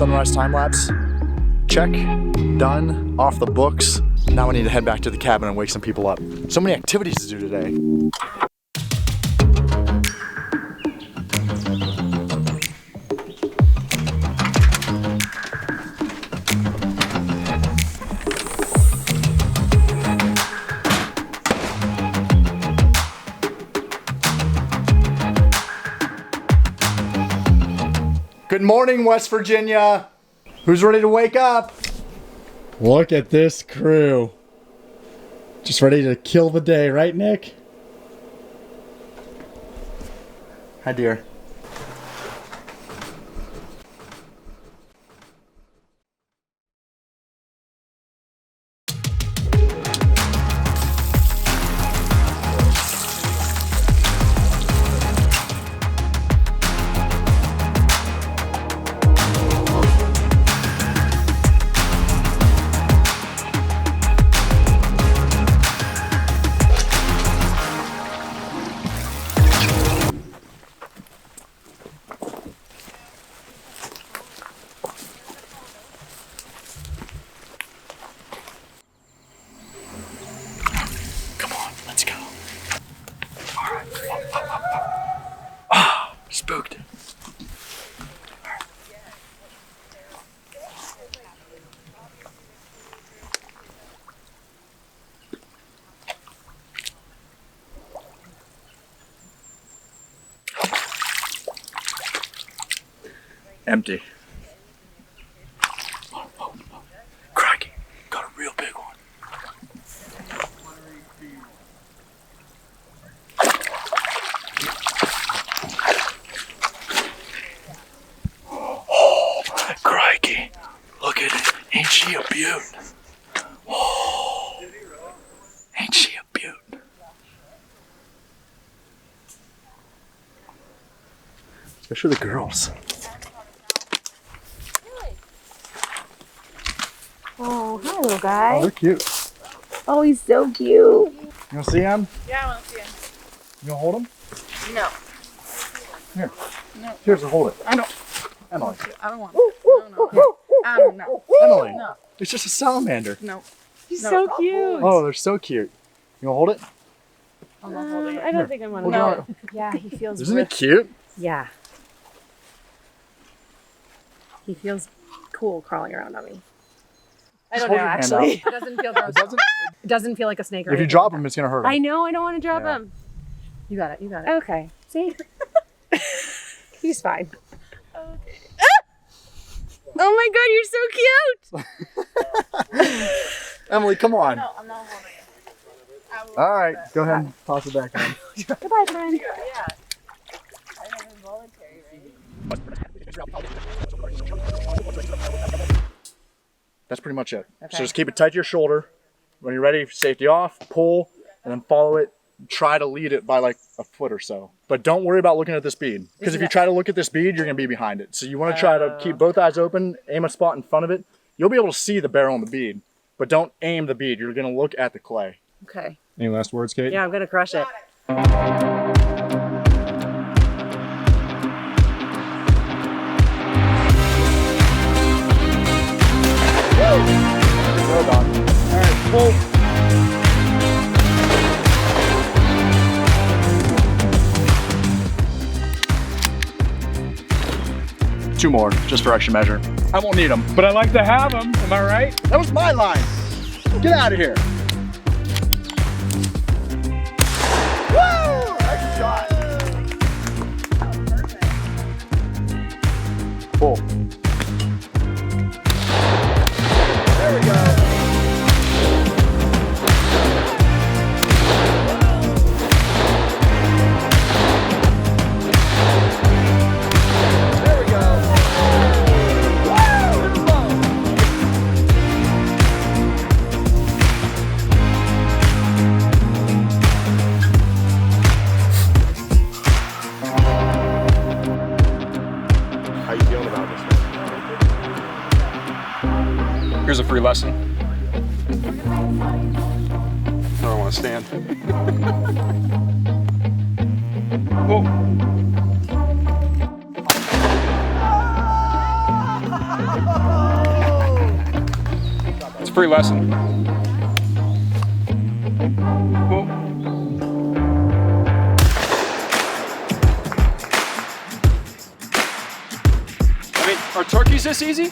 sunrise time lapse. Check, done, off the books. Now we need to head back to the cabin and wake some people up. So many activities to do today. Good morning, West Virginia. Who's ready to wake up? Look at this crew. Just ready to kill the day, right, Nick? Hi, dear. Spooked. Empty. Crikey, got a real big one. Crikey, look at it. Ain't she a beaut? Oh, ain't she a beaut? Especially the girls. Oh, hi, little guy. Oh, they're cute. Oh, he's so cute. You wanna see him? Yeah, I want to see him. You gonna hold him? No. Here. No. Here's to hold it. I don't. Emily. I don't want to. No. I don't know. Emily. No. It's just a salamander. No. He's No. so cute. Oh, they're so cute. You gonna hold it? I'm not holding it. I don't think I want to. No. Yeah, he feels. Isn't it cute? Yeah. He feels cool crawling around on me. I Just don't hold know, your hand actually. out. It doesn't feel gross. It doesn't feel like a snake or If you anything drop like him, that. it's gonna hurt him. I know. I don't want to drop Yeah. him. You got it. You got it. Okay. See? He's fine. Okay. Oh my God, you're so cute. Emily, come on. No, I'm not holding it. All right, go ahead and toss it back on. Goodbye, friend. Yeah. I have involuntary, right? That's pretty much it. Okay. So just keep it tight to your shoulder. When you're ready, safety off, pull, and then follow it. Try to lead it by like a foot or so. But don't worry about looking at the speed. Because if you try to look at the speed, you're going to be behind it. So you want to try to keep both eyes open, aim a spot in front of it. You'll be able to see the barrel and the bead. But don't aim the bead. You're going to look at the clay. Okay. Any last words, Kate? Yeah, I'm going to crush it. Well done. All right, pull. Two more, just for extra measure. I won't need them. But I like to have them, am I right? That was my line. Get out of here. Woo! Nice shot. Pull. There we go. Here's a free lesson. I don't want to stand. Whoa. a free lesson. Cool. I mean, are turkeys this easy?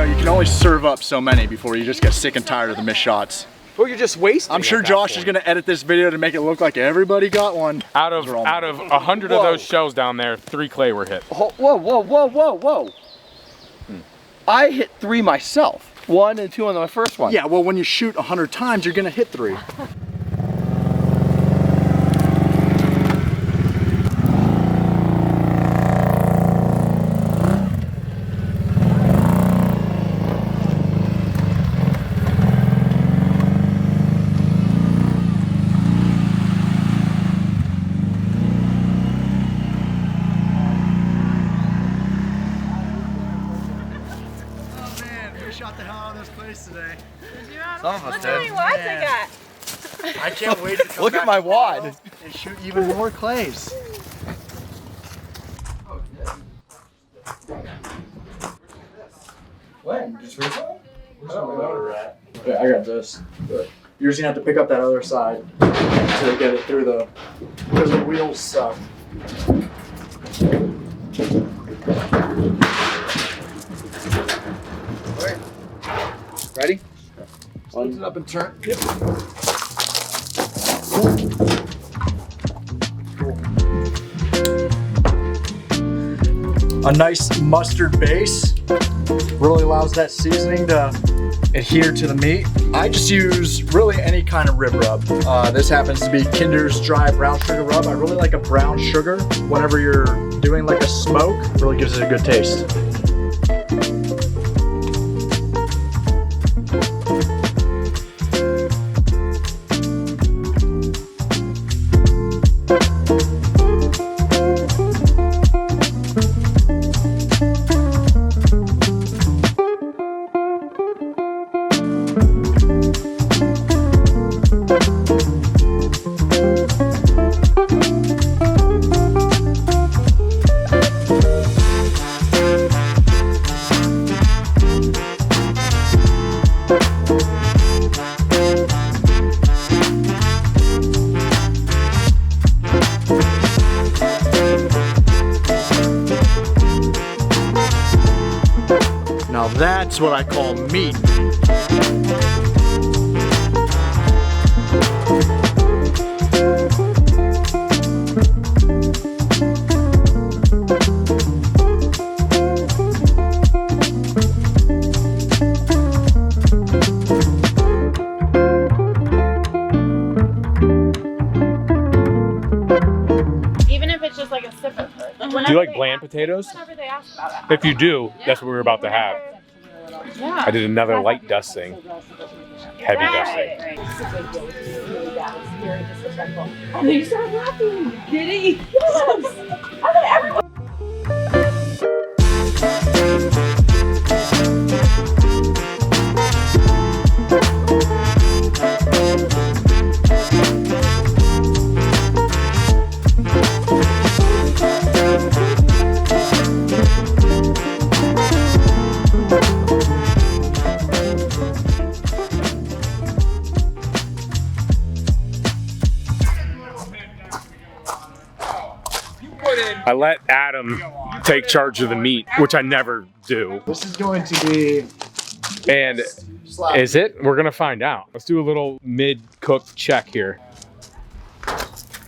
You can only serve up so many before you just get sick and tired of the missed shots. Well, you're just wasting. I'm sure Josh is gonna edit this video to make it look like everybody got one. Out of 100 of those shells down there, 3 clay were hit. Whoa, whoa, whoa, whoa, whoa. I hit 3 myself. 1 and 2 on my first one. Yeah, well, when you shoot 100 times, you're gonna hit 3. Shot the hell out of this place today. Some of us Look how many did. wads I got. I can't wait to come Look at back my tomorrow wad. and shoot even more clays. When? Just recently? Yeah, I got this. But you're just gonna have to pick up that other side to get it through the, because the wheels suck. Ready? Lift it up and turn. Yep. A nice mustard base really allows that seasoning to adhere to the meat. I just use really any kind of rib rub. This happens to be Kinder's dry brown sugar rub. I really like a brown sugar whenever you're doing like a smoke. Really gives it a good taste. Now that's what I call meat. Even if it's just like a sipper. Do you like bland potatoes? Whenever they ask about If you do, that's what we're about to have. it. Yeah. I did another light dusting, heavy dusting. And then you started laughing. Giddy. Yes. I let Adam take charge of the meat, which I never do. This is going to be And slap. is it? We're gonna find out. Let's do a little mid-cooked check here.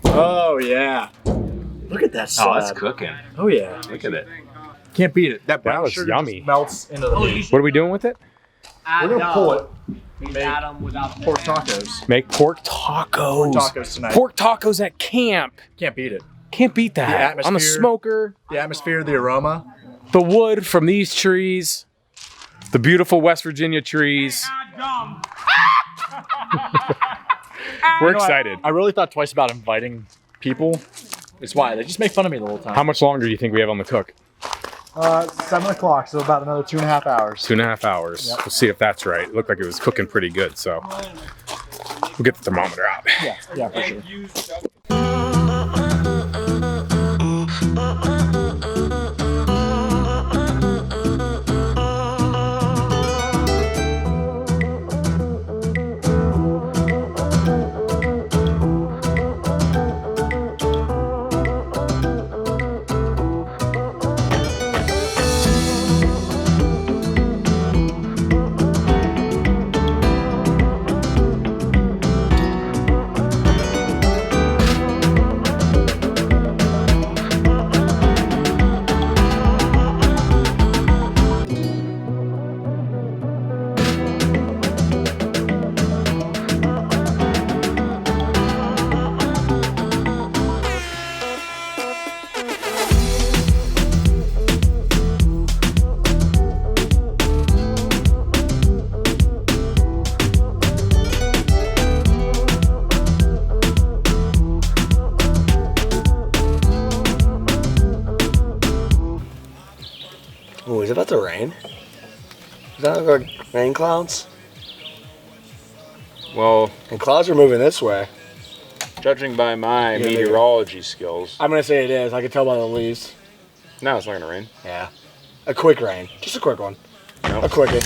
Oh yeah. Look at that slab. cooking. Oh yeah. Look at it. Can't beat it. That brown looks sugar yummy. just melts into the meat. What are we doing with it? We're gonna pull it. Make Adam without Pork tacos. Make pork tacos. Pork tacos tonight. Pork tacos at camp. Can't beat it. Can't beat that. The On the atmosphere. smoker, The atmosphere, the aroma. the wood from these trees, the beautiful West Virginia trees. We're excited. I really thought twice about inviting people. It's why they just make fun of me the whole time. How much longer do you think we have on the cook? 7 o'clock, so about another 2.5 hours. 2.5 hours. Yep. We'll see if that's right. It looked like it was cooking pretty good, so we'll get the thermometer out. Yeah, for sure. Ooh, is it about to rain? Is that like rain clouds? Well, And clouds are moving this way. judging by my Yeah, meteorology skills, I'm gonna say it is. I can tell by the leaves. no, it's not gonna rain. Yeah. A quick rain. Just a quick one. Nope. A quickie.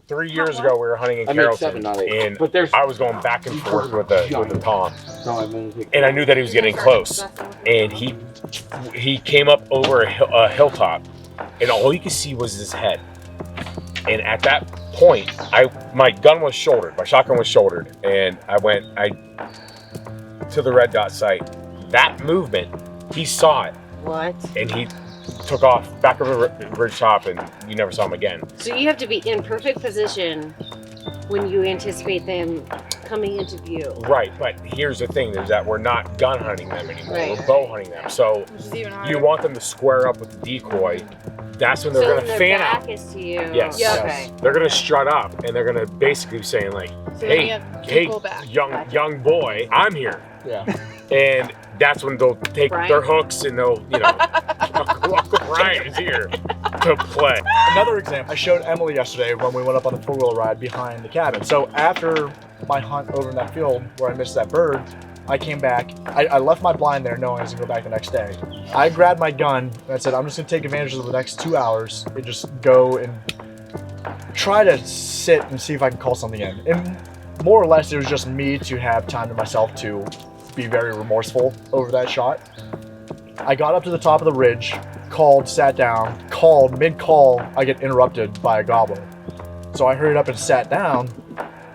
Three years ago, we were hunting in I made Carrollton, 7, not 8. and But there's- I was going back and forth with the Tom, No, I'm gonna take and I knew that he was getting close, and he came up over a hilltop, and all you could see was his head. And at that point, my gun was shouldered, my shotgun was shouldered, and I to the red dot sight. That movement, he saw it, What? and he took off back over the ridge top, and you never saw him again. So you have to be in perfect position when you anticipate them coming into view. Right, but here's the thing: is that we're not gun hunting them anymore. Right. We're bow hunting them. So you want them to square up with the decoy. That's when they're So going when to their fan out. back is to you. Yes. Yeah. yes. Okay. They're going to strut up, and they're going to basically be saying like, "Hey, young boy, I'm here." Yeah. And that's when they'll take Brian? their hooks and they'll, Uncle Brian is here to play. Another example, I showed Emily yesterday when we went up on the four-wheel ride behind the cabin. So after my hunt over in that field where I missed that bird, I came back. I left my blind there knowing I was gonna go back the next day. I grabbed my gun and I said, I'm just gonna take advantage of the next 2 hours and just go and try to sit and see if I can call something in. And more or less, it was just me to have time to myself to be very remorseful over that shot. I got up to the top of the ridge, called, sat down, called, mid-call, I get interrupted by a gobbler. So I hurried up and sat down,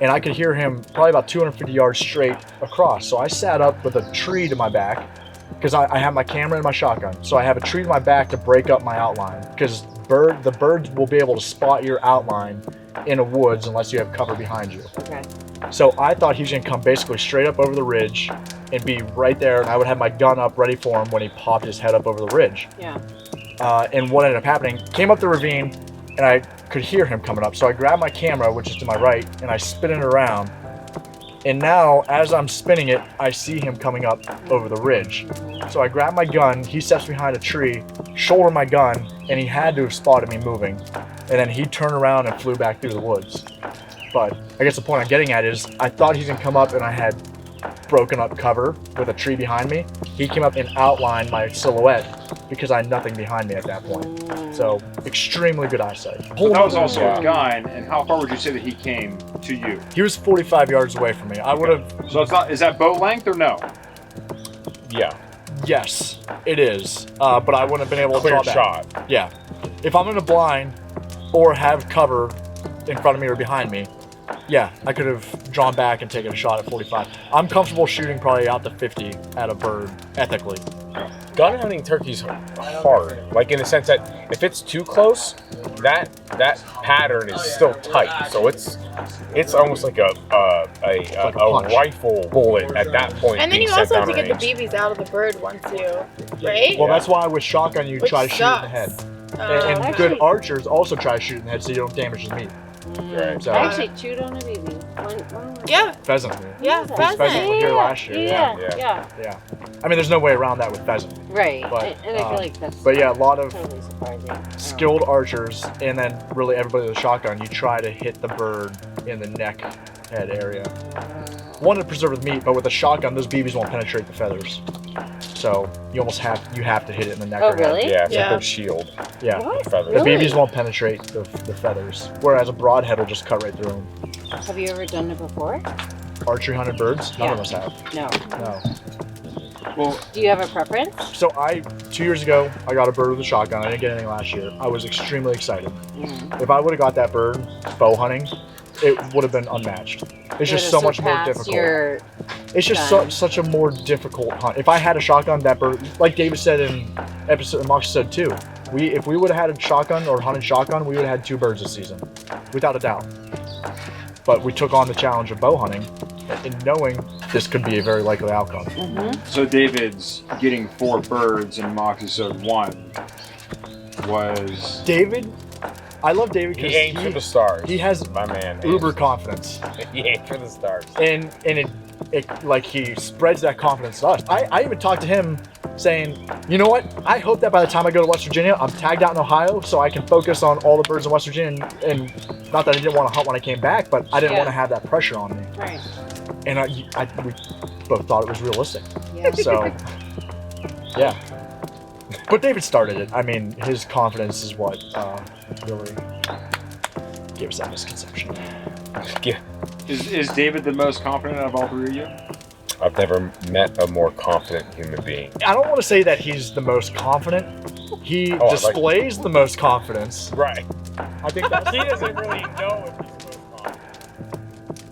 and I could hear him probably about 250 yards straight across. So I sat up with a tree to my back, because I have my camera and my shotgun. So I have a tree to my back to break up my outline, because the birds will be able to spot your outline in a woods unless you have cover behind you. Okay. So I thought he was gonna come basically straight up over the ridge and be right there, and I would have my gun up ready for him when he popped his head up over the ridge. Yeah. And what ended up happening, came up the ravine, and I could hear him coming up. So I grabbed my camera, which is to my right, and I spin it around. And now, as I'm spinning it, I see him coming up over the ridge. So I grab my gun, he steps behind a tree, shoulder my gun, and he had to have spotted me moving. And then he turned around and flew back through the woods. But I guess the point I'm getting at is, I thought he was gonna come up and I had broken up cover with a tree behind me. He came up and outlined my silhouette because I had nothing behind me at that point. So extremely good eyesight. So that was also a gun, and how far would you say that he came to you? He was 45 yards away from me. I would have. So it's not, is that bow length or no? Yeah. Yes, it is. But I wouldn't have been able to Clear draw back. shot. Yeah. If I'm in a blind or have cover in front of me or behind me, yeah, I could have drawn back and taken a shot at 45. I'm comfortable shooting probably out to 50 at a bird, ethically. Gun hunting turkey's hard, like in the sense that if it's too close, that pattern is still tight. So it's almost like a rifle bullet at that point. And then being you sent also have down to get the range. BBs out of the bird once you, right? Well, that's why with shotgun you Which try to shoot it in the sucks. head. And good archers also try to shoot in the head so you don't damage the meat. Right. So, I actually chewed on a baby. Yeah, pheasant. yeah, Pheasant pheasant. was here last year. Yeah. Yeah. I mean, there's no way around that with pheasant. Right. But, and I feel like that's But yeah, a lot of totally surprising. skilled archers, and then really everybody with a shotgun, you try to hit the bird in the neck head area. One, to preserve the meat, but with a shotgun, those BBs won't penetrate the feathers. So you almost have to hit it in the neck. Oh, or head. really? Yeah, it's Yeah. like their shield. Yeah. What? Feathers. The Really? BBs won't penetrate the feathers, whereas a broadhead will just cut right through them. Have you ever done it before? Archery hunted birds, none Yeah. of us have. No. No. Well, Do you have a preference? So 2 years ago, I got a bird with a shotgun. I didn't get anything last year. I was extremely excited. If I would have got that bird bow hunting, it would have been unmatched. It's just so much more difficult. It's just such a more difficult hunt. If I had a shotgun, that bird, like David said in episode MOXIESODE 2, if we would have had a shotgun or hunted shotgun, we would have had 2 birds this season, without a doubt. But we took on the challenge of bow hunting, and knowing this could be a very likely outcome. so David's getting 4 birds in MOXIESODE 1 was... David, I love David because He aimed for the stars. he has My man. uber confidence. He aimed for the stars. And it like he spreads that confidence to us. I even talked to him saying, you know what? I hope that by the time I go to West Virginia, I'm tagged out in Ohio so I can focus on all the birds in West Virginia. And not that I didn't want to hunt when I came back, but I didn't want to have that pressure on me. Right. And we both thought it was realistic. Yeah. So, yeah. But David started it. I mean, his confidence is what really gave us that misconception. Yeah. Is David the most confident out of all 3 of you? I've never met a more confident human being. I don't want to say that he's the most confident. He displays the most confidence. Right. I think that's He doesn't really know if he's the most confident.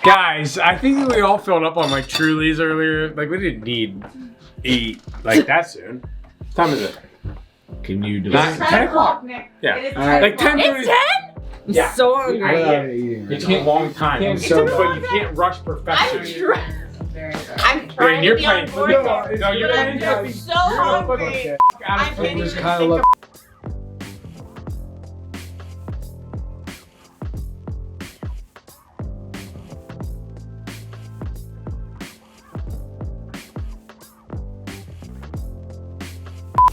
Guys, I think that we all filled up on like Trulies earlier. Like we didn't need 8 like that soon. What time is it? Can you do 10 o'clock? Yeah. Like 10:30. It's 10? Yeah. So hungry. It takes a long time. But you can't rush perfection. I'm trying you're to be on playing. board. No, you're playing. I'm so hungry. I can't even think of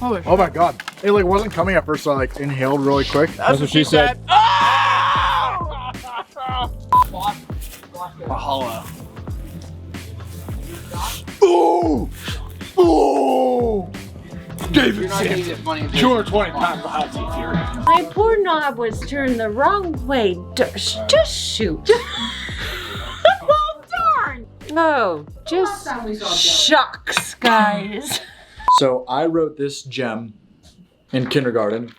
Oh my god. It like wasn't coming at first, so I like inhaled really quick. That's what she said. Mahalo. Ooh! Ooh! David Sampson. 220 pounds of hot seat fury. My poor knob was turned the wrong way. Just shoot. well, darn. Oh, just shucks, guys. So I wrote this gem in kindergarten,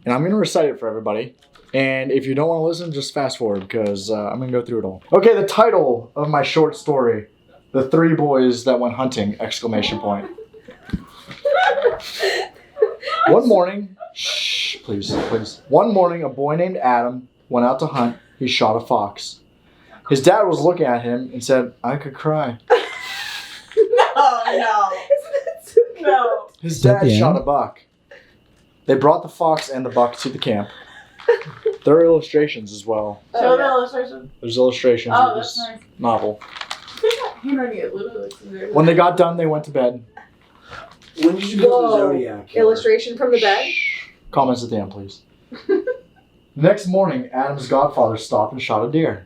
and I'm gonna recite it for everybody. And if you don't want to listen, just fast forward because I'm going to go through it all. Okay, the title of my short story, The Three Boys That Went Hunting, exclamation point. One morning, shh, please. One morning, a boy named Adam went out to hunt. He shot a fox. His dad was looking at him and said, I could cry. No. His dad shot a buck. They brought the fox and the buck to the camp. There are illustrations as well. Show the illustration. There's illustrations Oh, of that's this nice. novel. Handwriting, it literally looks very When they got done, they went to bed. When did you build the Zodiac killer? Illustration from the bed. Comments at the end, please. The next morning, Adam's godfather stopped and shot a deer.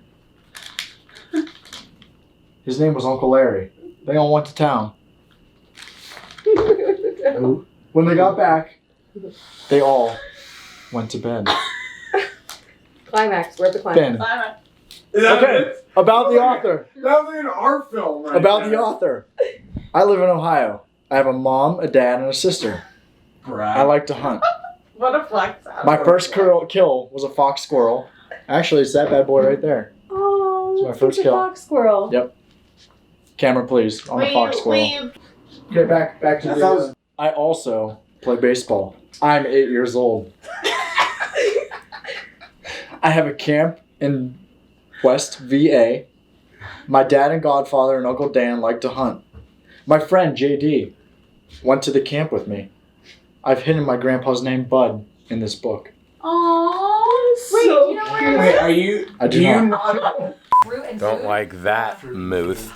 His name was Uncle Larry. They all went to town. When they got back, they all went to bed. Climax. We're at the climax. Ben. Okay, about the author. That was like an art film, right? About the author. I live in Ohio. I have a mom, a dad, and a sister. I like to hunt. What a flex. My first kill was a fox squirrel. Actually, it's that bad boy right there. Oh, It's my first kill. fox squirrel. Yep. Camera, please, on the fox squirrel. Okay, back to the. I also play baseball. I'm 8 years old. I have a camp in West VA. My dad and godfather and Uncle Dan like to hunt. My friend JD went to the camp with me. I've hidden my grandpa's name Bud in this book. Oh, so cute. Wait, are you? I do not. not? Don't like that, Muth.